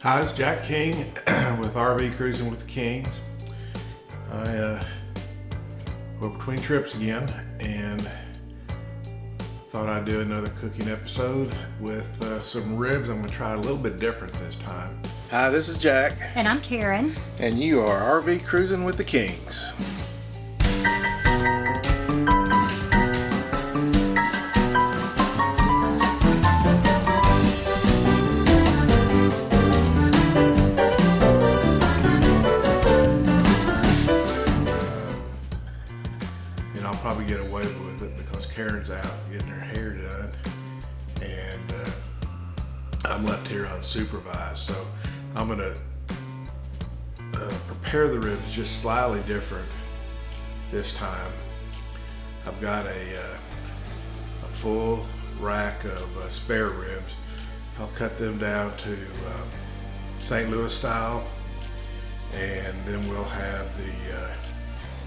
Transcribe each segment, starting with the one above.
Hi, it's Jack King with RV Cruising with the Kings. I we're between trips again and thought I'd do another cooking episode with some ribs. I'm going to try a little bit different this time. Hi, this is Jack. And I'm Karen. And you are RV Cruising with the Kings. I'll probably get away with it because Karen's out getting her hair done and I'm left here unsupervised. So I'm gonna prepare the ribs just slightly different this time. I've got a full rack of spare ribs. I'll cut them down to St. Louis style, and then we'll have the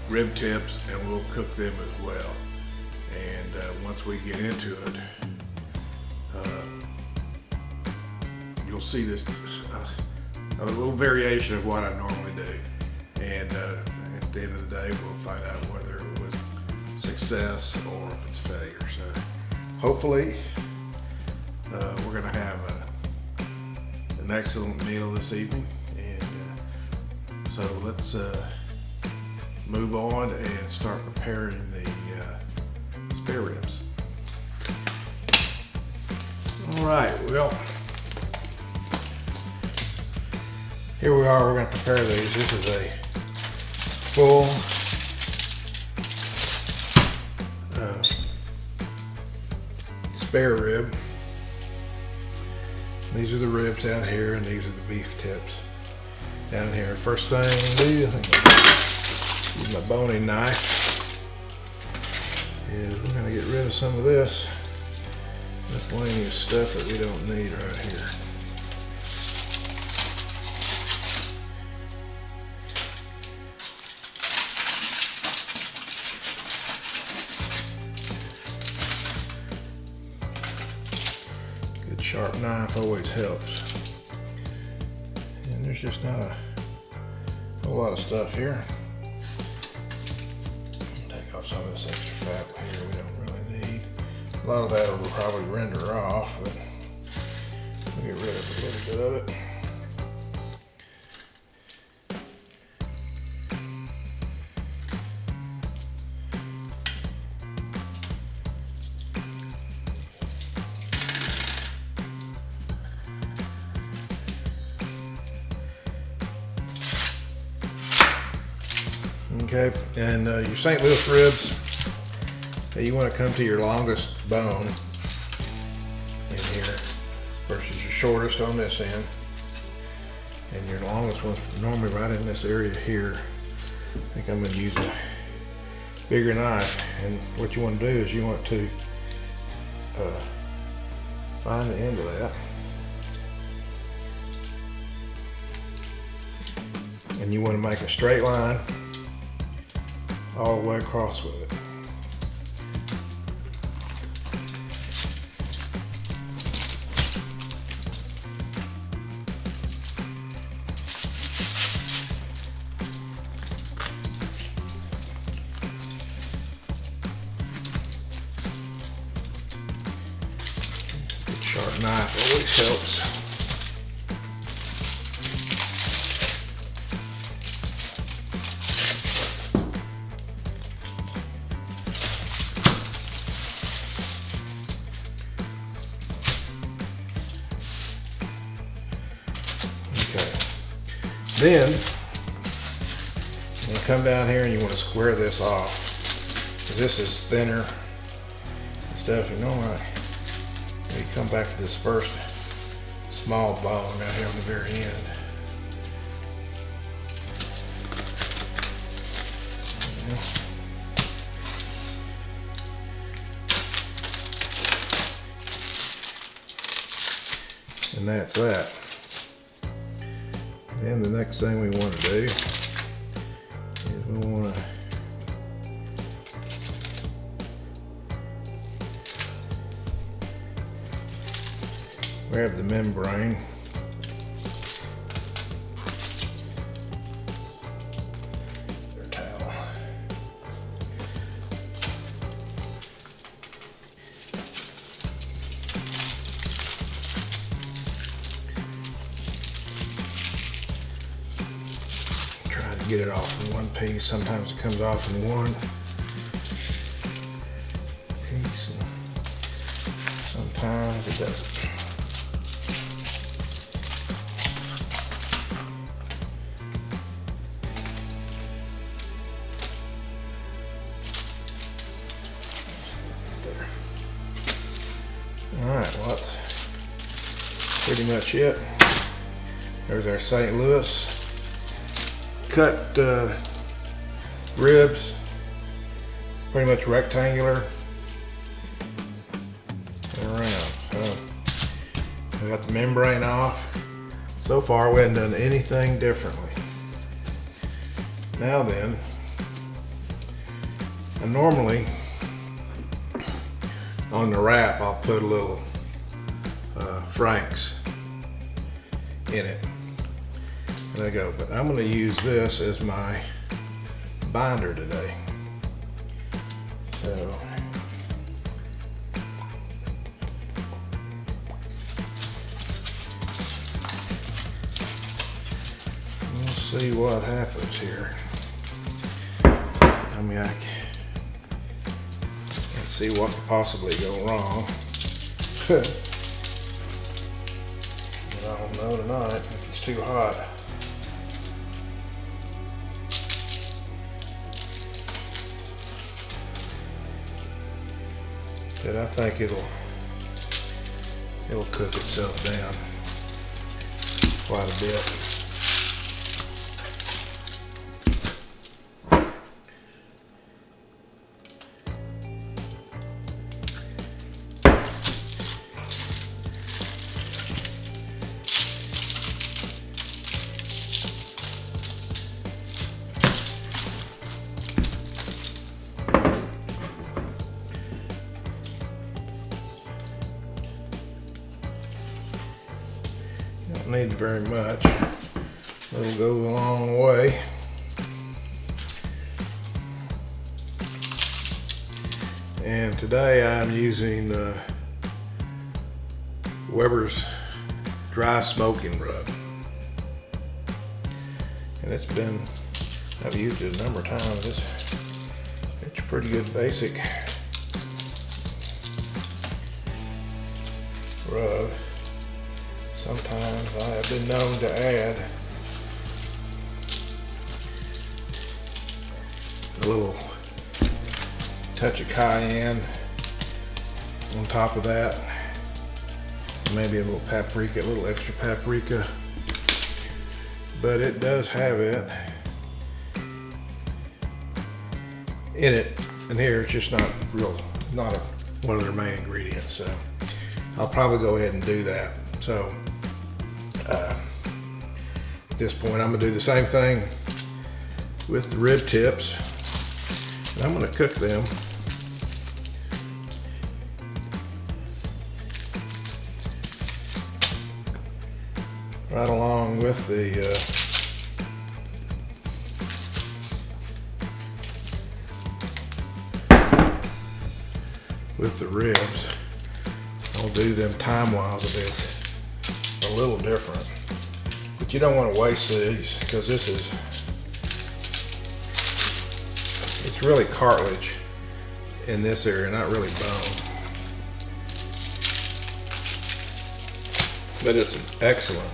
rib tips and we'll cook them as well. And once we get into it, you'll see this a little variation of what I normally do. And at the end of the day, we'll find out whether it was success or if it's failure. So hopefully we're gonna have an excellent meal this evening. And so let's move on and start preparing the spare ribs. All right, well, here we are. We're going to prepare these. This is a full spare rib. These are the ribs down here, and these are the beef tips down here. First thing we do, use my boning knife, is we're going to get rid of some of this miscellaneous stuff that we don't need right here. Good sharp knife always helps. And there's just not a whole lot of stuff here. Some of this extra fat here we don't really need. A lot of that will probably render off, but we'll get rid of a little bit of it. Okay, and your St. Louis ribs, you want to come to your longest bone in here versus your shortest on this end, and your longest one's normally right in this area here. I think I'm going to use a bigger knife, and what you want to do is you want to find the end of that, and you want to make a straight line all the way across with it. Good sharp knife always helps. Then you come down here and you want to square this off. This is thinner stuff. You know, you come back to this first small bone down here on the very end. And that's that. Then the next thing we want to do is we want to grab the membrane to get it off in one piece. Sometimes it comes off in one piece, and sometimes it doesn't. Alright, well, that's pretty much it. There's our St. Louis cut ribs, pretty much rectangular and round. So we got the membrane off. So far we haven't done anything differently. Now then, and normally on the wrap I'll put a little Frank's in it. And I go, but I'm going to use this as my binder today. So we'll see what happens here. I mean, I can't see what could possibly go wrong. But I don't know tonight if it's too hot. But I think it'll cook itself down quite a bit. Don't need very much. It'll go a long way. And today I'm using Weber's dry smoking rub. And I've used it a number of times. It's a pretty good basic rub. Sometimes I have been known to add a little touch of cayenne on top of that. Maybe a little paprika, a little extra paprika. But it does have it in it. And here it's just not one of their main ingredients. So I'll probably go ahead and do that. So at this point, I'm gonna do the same thing with the rib tips, and I'm gonna cook them right along with the ribs. I'll do them time-wise a little different. But you don't want to waste these because it's really cartilage in this area, not really bone. But it's an excellent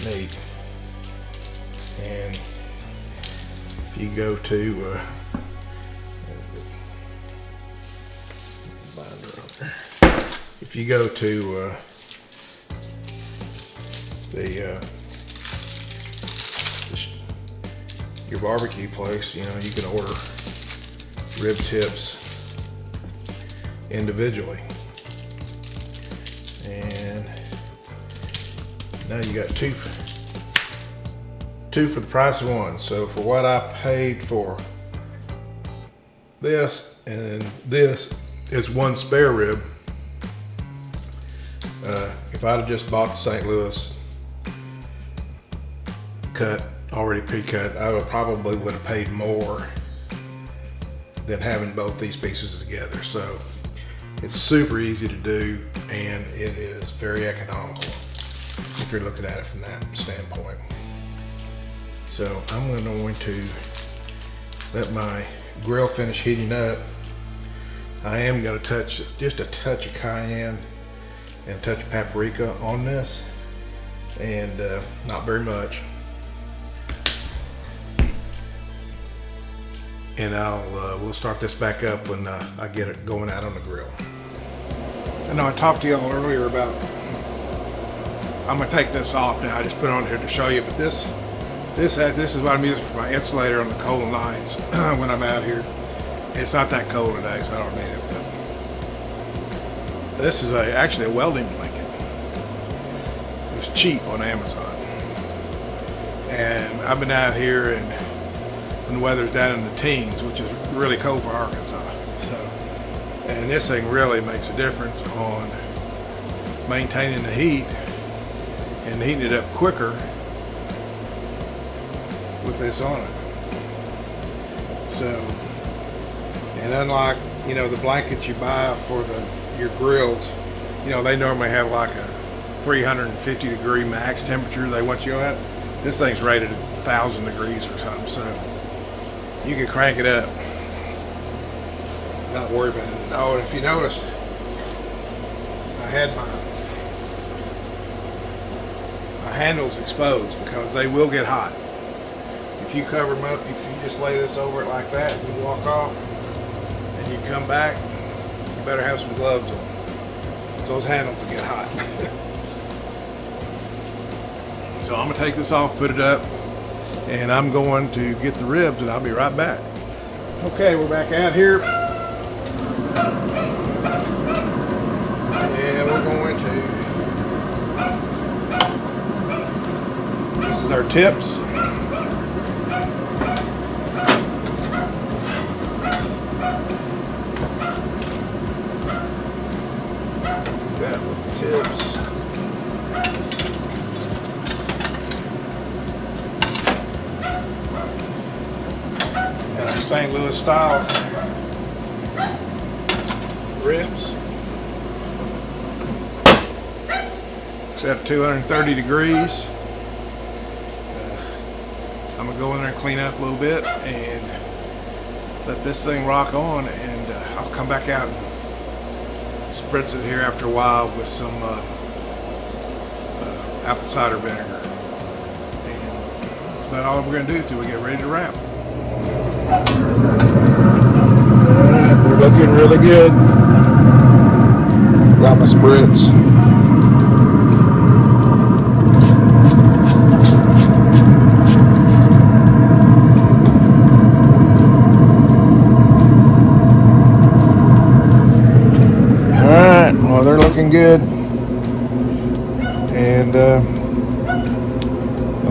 meat. And if you go to if you go to your barbecue place, you know, you can order rib tips individually. And now you got two for the price of one. So for what I paid for this, and this is one spare rib. If I'd have just bought the St. Louis cut, already pre-cut, I probably would have paid more than having both these pieces together. So it's super easy to do, and it is very economical if you're looking at it from that standpoint. So I'm going to let my grill finish heating up. I am going to touch just a touch of cayenne and a touch of paprika on this, and not very much. And we'll start this back up when I get it going out on the grill. I know I talked to y'all earlier about, I'm gonna take this off now. I just put it on here to show you, but this is what I'm using for my insulator on the cold nights when I'm out here. It's not that cold today, so I don't need it. But this is actually a welding blanket. It was cheap on Amazon, and I've been out here and when the weather's down in the teens, which is really cold for Arkansas. So, and this thing really makes a difference on maintaining the heat and heating it up quicker with this on it. So, and unlike, the blankets you buy for your grills, they normally have like a 350 degree max temperature they want you at. This thing's rated 1,000 degrees or something, so you can crank it up, not worry about it. Oh, and if you noticed, I had my handles exposed because they will get hot. If you cover them up, if you just lay this over it like that and you walk off and you come back, you better have some gloves on, because those handles will get hot. So I'm gonna take this off, put it up, and I'm going to get the ribs, and I'll be right back. Okay, we're back out here. And we're going to, this is our tips. That with the tips. St. Louis style ribs. It's at 230 degrees. I'm gonna go in there and clean up a little bit and let this thing rock on, and I'll come back out and spritz it here after a while with some apple cider vinegar. And that's about all we're gonna do till we get ready to wrap. We're looking really good. Got my spritz. Alright, well, they're looking good. And I'll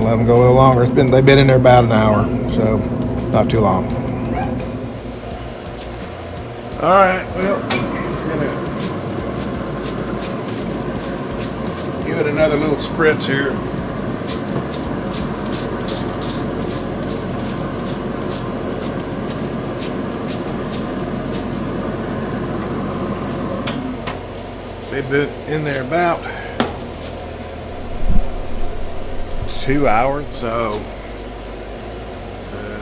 let them go a little longer. They've been in there about an hour, so not too long. All right, well, I'm gonna give it another little spritz here. They've been in there about 2 hours, so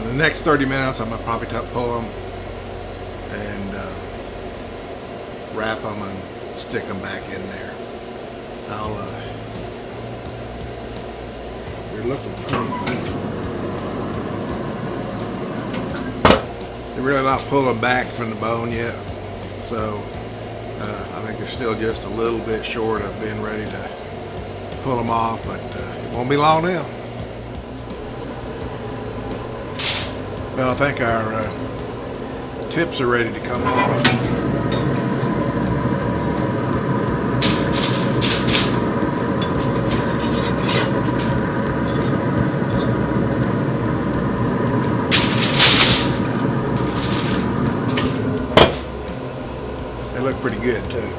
the next 30 minutes I'm gonna probably pull them and wrap them and stick them back in there. They're looking pretty good. They're really not pulling back from the bone yet, so I think they're still just a little bit short of being ready to pull them off, but it won't be long now. Well, I think our tips are ready to come off. They look pretty good too.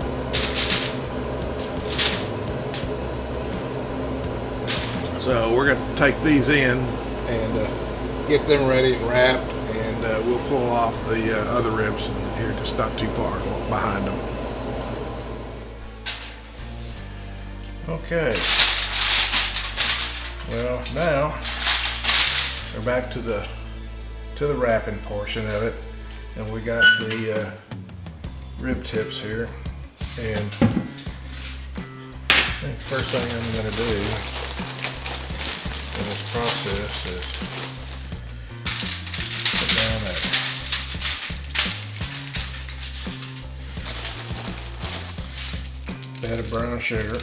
So we're going to take these in and get them ready and wrapped, and we'll pull off the other ribs here just not too far behind them. Okay. Well, now we're back to the wrapping portion of it, and we got the rib tips here. And I think the first thing I'm going to do in this process is put down that bed of brown sugar.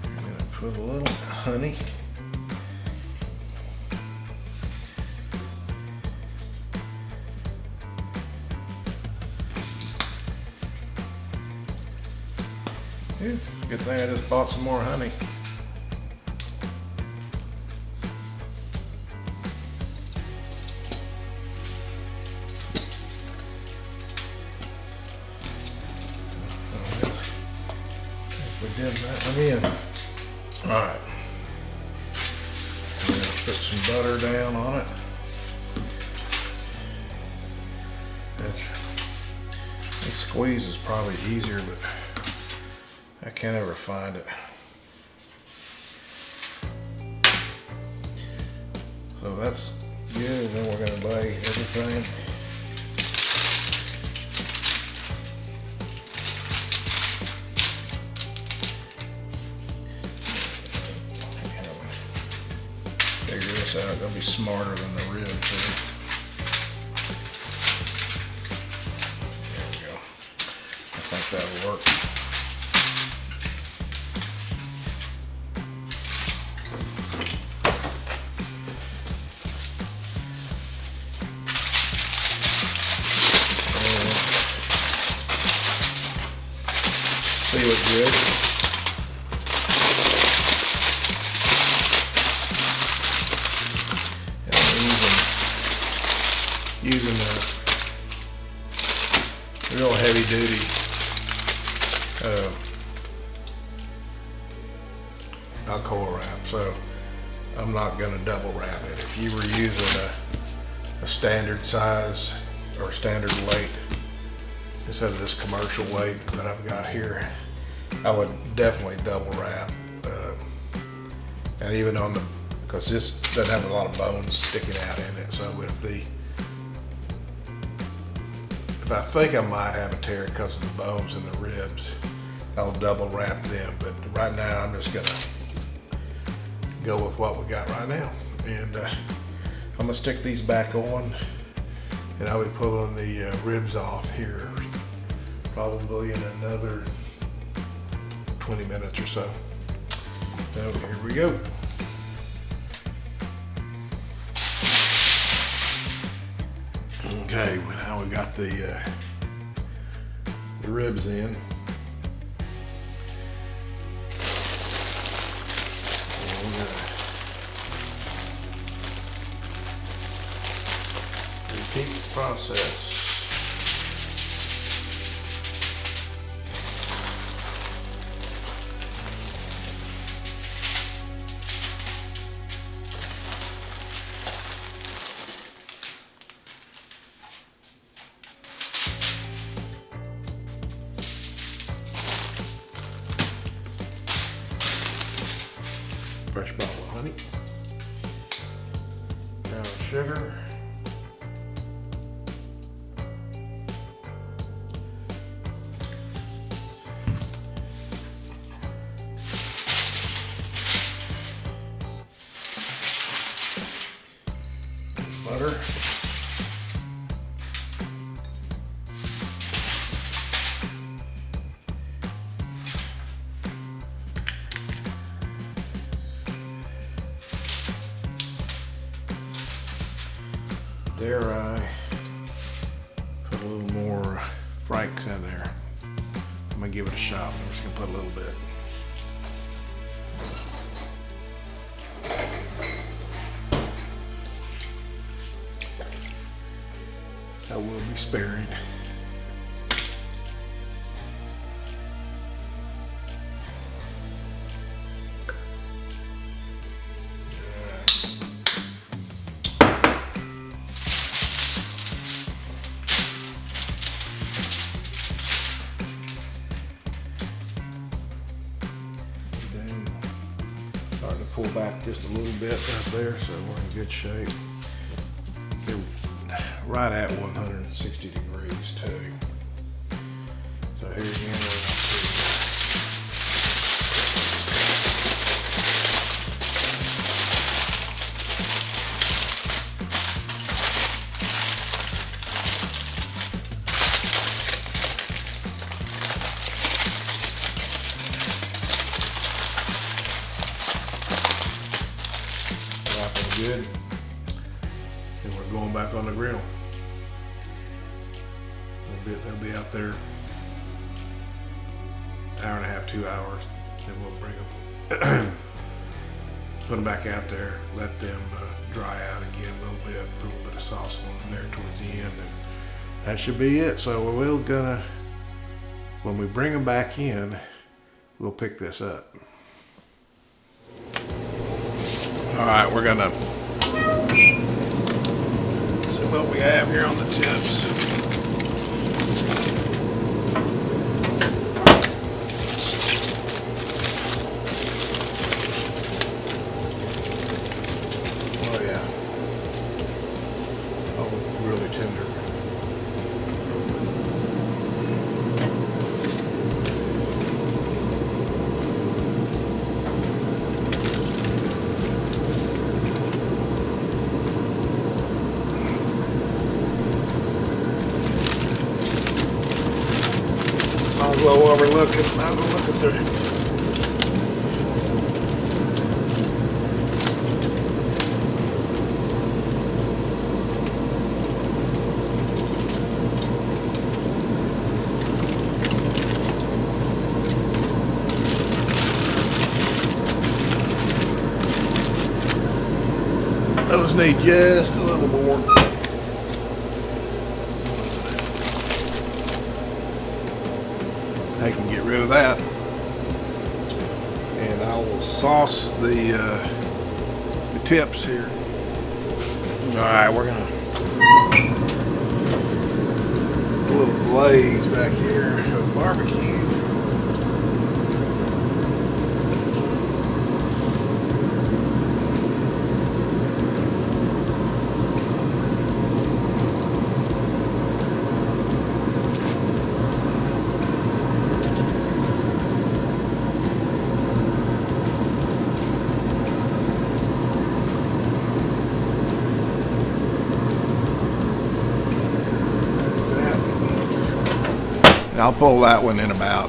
I'm going to put a little honey. Yeah, good thing I just bought some more honey. We did that one in. All right. I'm gonna put some butter down on it. This squeeze is probably easier, but I can't ever find it. So that's good, and then we're going to lay everything. Figure this out, they'll be smarter than the rib too. There we go. I think that'll work. See what's good. And I'm using a real heavy duty Alcoa wrap, so I'm not going to double wrap it. If you were using a standard size or standard weight instead of this commercial weight that I've got here, I would definitely double wrap. And even on the, because this doesn't have a lot of bones sticking out in it, so if I think I might have a tear because of the bones in the ribs, I'll double wrap them. But right now I'm just gonna go with what we got right now. And I'm gonna stick these back on, and I'll be pulling the ribs off here probably in another 20 minutes or so. So here we go. Okay, well now we got the ribs in. Repeat the process. Fresh bottle of honey, brown sugar, butter, dare I put a little more Frank's in there. I'm gonna give it a shot. I'm just gonna put a little bit. I will be sparing. Starting to pull back just a little bit right there, so we're in good shape. They're right at 160 degrees too. So here again, we're going to good. And we're going back on the grill. They'll be out there hour and a half, 2 hours. Then we'll bring them, put them back out there, let them dry out again a little bit of sauce on them there towards the end, and that should be it. So we're gonna, when we bring them back in, we'll pick this up. All right, we're gonna see what we have here on the tips. Oh yeah. Oh, really tender. Might as well overlook it. Might as well look at the those need just a little more. I can get rid of that, and I will sauce the tips here. All right, we're gonna put a little glaze back here of barbecue. And I'll pull that one in about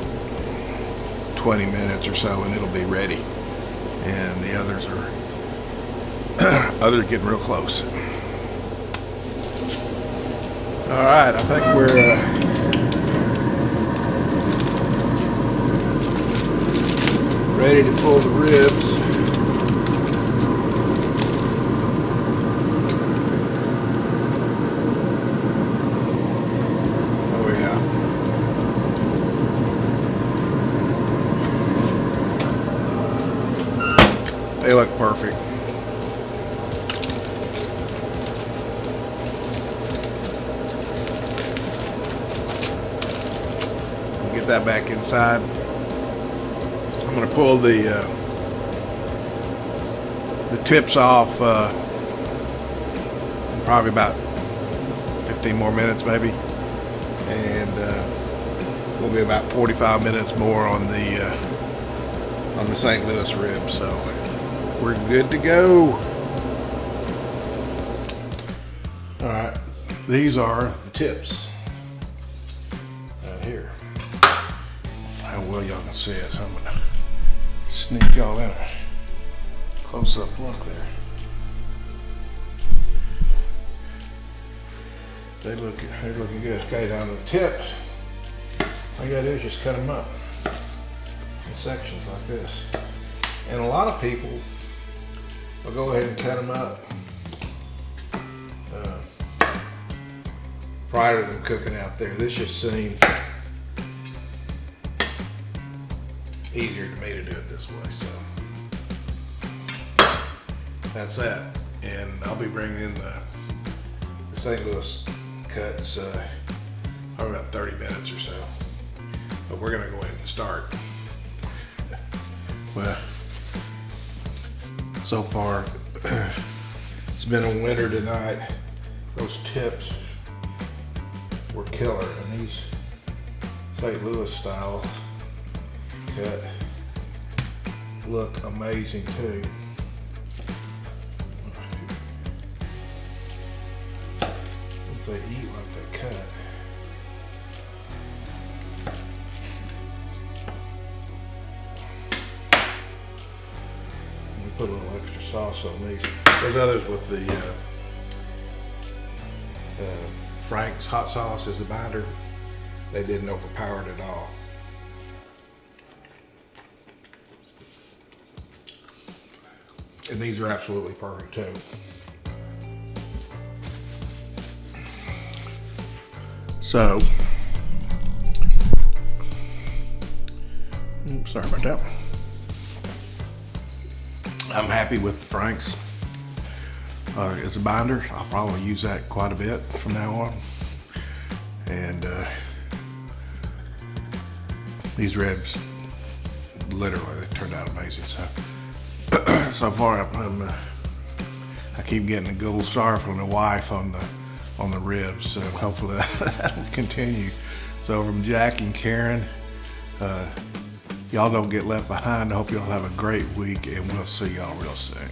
20 minutes or so, and it'll be ready. And the others are getting real close. All right, I think we're ready to pull the ribs. They look perfect. We'll get that back inside. I'm going to pull the tips off probably about 15 more minutes maybe, and we'll be about 45 minutes more on the St. Louis rib. So we're good to go. All right, these are the tips right here. How well y'all can see it, so I'm gonna sneak y'all in a close-up look there. They're looking good. Okay, down to the tips. All you gotta do is just cut them up in sections like this. And a lot of people will go ahead and cut them up prior to them cooking out there. This just seemed easier to me to do it this way, so that's that. And I'll be bringing in the St. Louis cuts probably about 30 minutes or so. But we're gonna go ahead and start. Well, So far, it's been a winter tonight. Those tips were killer, and these St. Louis style cut look amazing too. If they eat like they cut. We put a little extra sauce on these. Those others with the Frank's hot sauce as the binder, they didn't overpower it at all. And these are absolutely perfect too. So, sorry about that. I'm happy with the Frank's. It's a binder. I'll probably use that quite a bit from now on. And these ribs, literally, they turned out amazing. So far, I keep getting a gold star from the wife on the ribs. So hopefully that will continue. So from Jack and Karen, y'all don't get left behind. I hope y'all have a great week, and we'll see y'all real soon.